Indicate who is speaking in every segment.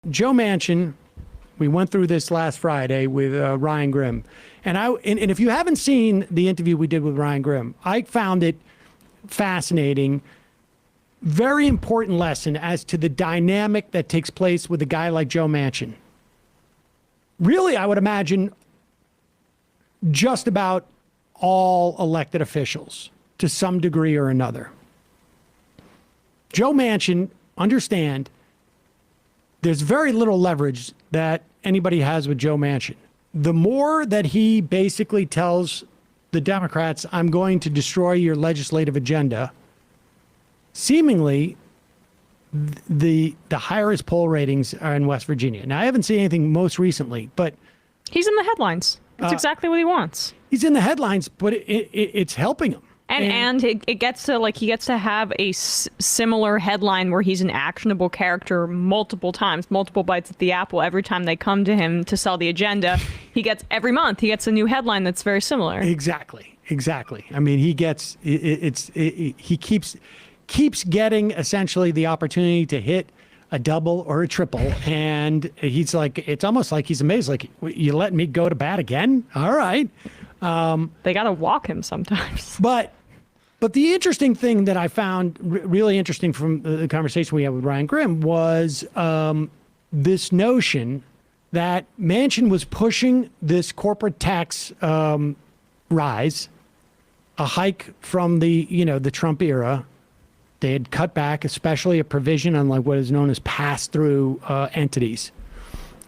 Speaker 1: Joe Manchin, we went through this last Friday with Ryan Grimm. And if you haven't seen the interview we did with Ryan Grimm, I found it fascinating. Very important lesson as to the dynamic that takes place with a guy like Joe Manchin. Really, I would imagine just about all elected officials to some degree or another. Joe Manchin, understand, there's very little leverage that anybody has with Joe Manchin. The more that he basically tells the Democrats, I'm going to destroy your legislative agenda, seemingly the higher his poll ratings are in West Virginia. Now, I haven't seen anything most recently, but
Speaker 2: he's in the headlines. That's exactly what he wants.
Speaker 1: He's in the headlines, but it's helping him.
Speaker 2: And it gets to, like, he gets to have a similar headline where he's an actionable character multiple times, multiple bites at the apple. Every time they come to him to sell the agenda, every month he gets a new headline that's very similar.
Speaker 1: Exactly. I mean, he keeps getting essentially the opportunity to hit a double or a triple, and he's like, it's almost like he's amazed. Like, you letting me go to bat again? All right.
Speaker 2: They got to walk him sometimes.
Speaker 1: But the interesting thing that I found really interesting from the conversation we had with Ryan Grimm was this notion that Manchin was pushing this corporate tax rise, a hike from the Trump era. They had cut back, especially a provision on like what is known as pass-through entities.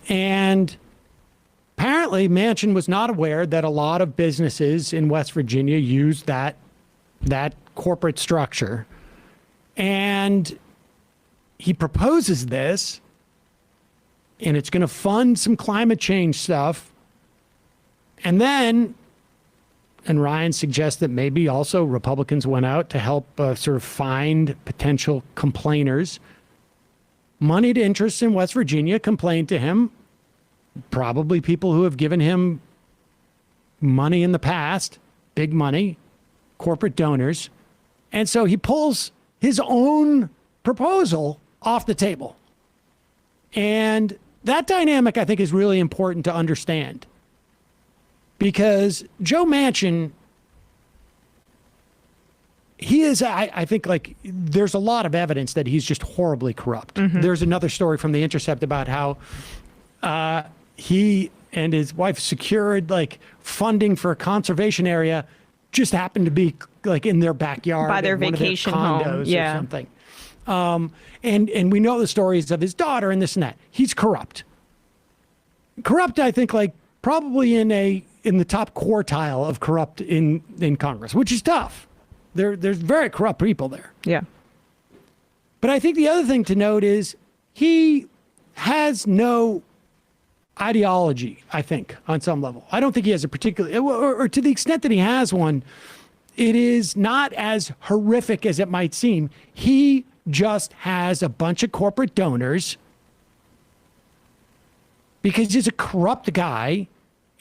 Speaker 1: And apparently Manchin was not aware that a lot of businesses in West Virginia use that corporate structure. And he proposes this, and it's going to fund some climate change stuff. And then, and Ryan suggests that maybe also Republicans went out to help sort of find potential complainers. Moneyed interests in West Virginia complained to him, probably people who have given him money in the past, big money, corporate donors. And so he pulls his own proposal off the table. And that dynamic, I think, is really important to understand. Because Joe Manchin, he is, I think, like, there's a lot of evidence that he's just horribly corrupt. Mm-hmm. There's another story from The Intercept about how he and his wife secured, like, funding for a conservation area, just happened to be, like, in their backyard.
Speaker 2: By their vacation home. Yeah.
Speaker 1: Or something. And we know the stories of his daughter and this and that. He's corrupt. Corrupt, I think, like, probably in the top quartile of corrupt in Congress, which is tough. There's very corrupt people there.
Speaker 2: Yeah.
Speaker 1: But I think the other thing to note is he has no ideology, I think, on some level. I don't think he has a particular, or to the extent that he has one, it is not as horrific as it might seem. He just has a bunch of corporate donors because he's a corrupt guy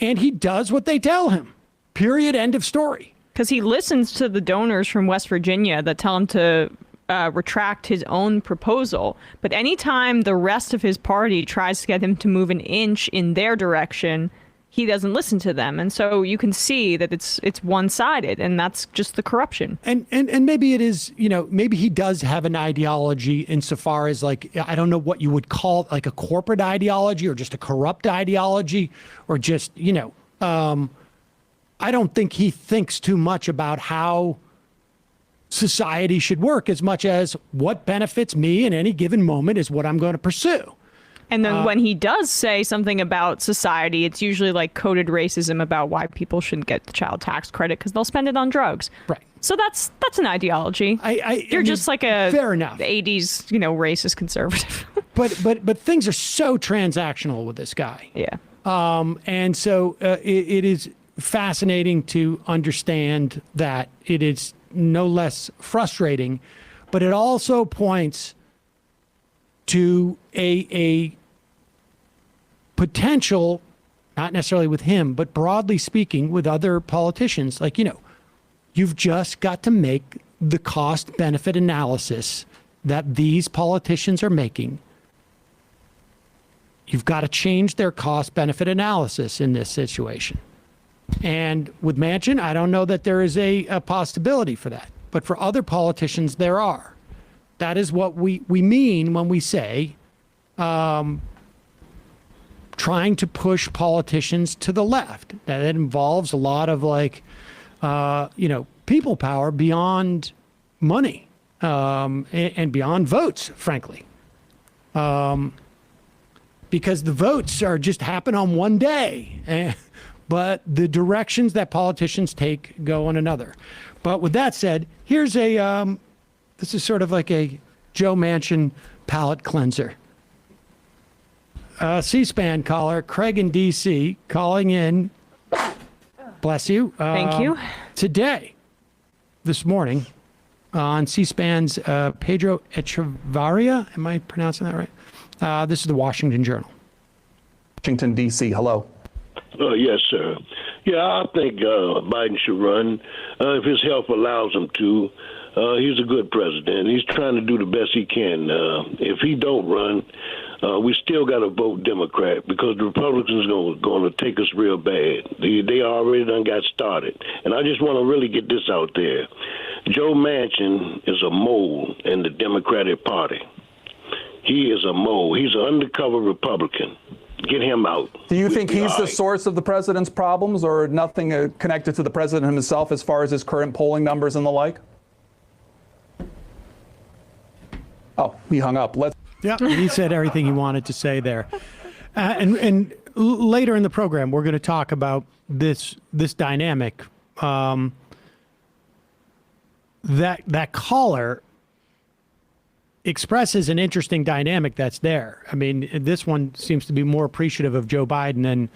Speaker 1: and he does what they tell him. Period. End of story.
Speaker 2: Because he listens to the donors from West Virginia that tell him to retract his own proposal. But anytime the rest of his party tries to get him to move an inch in their direction, he doesn't listen to them. And so you can see that it's one-sided, and that's just the corruption.
Speaker 1: And maybe it is, maybe he does have an ideology insofar as, like, I don't know what you would call, like, a corporate ideology or just a corrupt ideology or just, I don't think he thinks too much about how society should work as much as what benefits me in any given moment is what I'm going to pursue.
Speaker 2: And then when he does say something about society, it's usually like coded racism about why people shouldn't get the child tax credit because they'll spend it on drugs.
Speaker 1: Right.
Speaker 2: So that's an ideology. You're just like a
Speaker 1: fair enough
Speaker 2: 80s, racist conservative.
Speaker 1: but things are so transactional with this guy.
Speaker 2: Yeah.
Speaker 1: And so it is fascinating to understand that it is no less frustrating, but it also points to a potential, not necessarily with him, but broadly speaking with other politicians. Like, you've just got to make the cost benefit analysis that these politicians are making you've got to change their cost-benefit analysis in this situation. And with Manchin, I don't know that there is a possibility for that. But for other politicians, there are. That is what we mean when we say trying to push politicians to the left. That it involves a lot of people power beyond money and beyond votes, frankly. Because the votes are just happen on one day, but the directions that politicians take go on another. But with that said, here's this is sort of like a Joe Manchin palate cleanser. C-SPAN caller, Craig in D.C., calling in. Bless you.
Speaker 2: Thank you.
Speaker 1: Today, this morning, on C-SPAN's Pedro Echevarria. Am I pronouncing that right? This is the Washington Journal.
Speaker 3: Washington, D.C. Hello.
Speaker 4: Yes, sir. Yeah, I think Biden should run if his health allows him to. He's a good president. He's trying to do the best he can. If he don't run, we still got to vote Democrat because the Republicans are going to take us real bad. They already done got started. And I just want to really get this out there. Joe Manchin is a mole in the Democratic Party. He is a mole. He's an undercover Republican. Get him out.
Speaker 3: Do you think he's the source of the president's problems, or nothing connected to the president himself as far as his current polling numbers and the like? Oh, he hung up.
Speaker 1: Yeah, he said everything he wanted to say there. And later in the program, we're going to talk about this dynamic. That caller expresses an interesting dynamic that's there. I mean, this one seems to be more appreciative of Joe Biden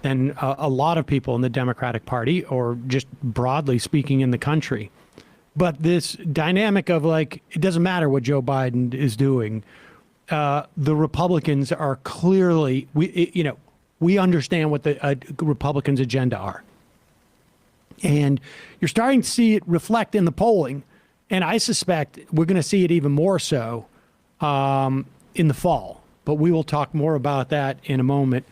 Speaker 1: than a lot of people in the Democratic Party, or just broadly speaking in the country. But this dynamic of it doesn't matter what Joe Biden is doing. The Republicans are clearly, we understand what the Republicans' agenda are. And you're starting to see it reflect in the polling. And I suspect we're going to see it even more so in the fall. But we will talk more about that in a moment.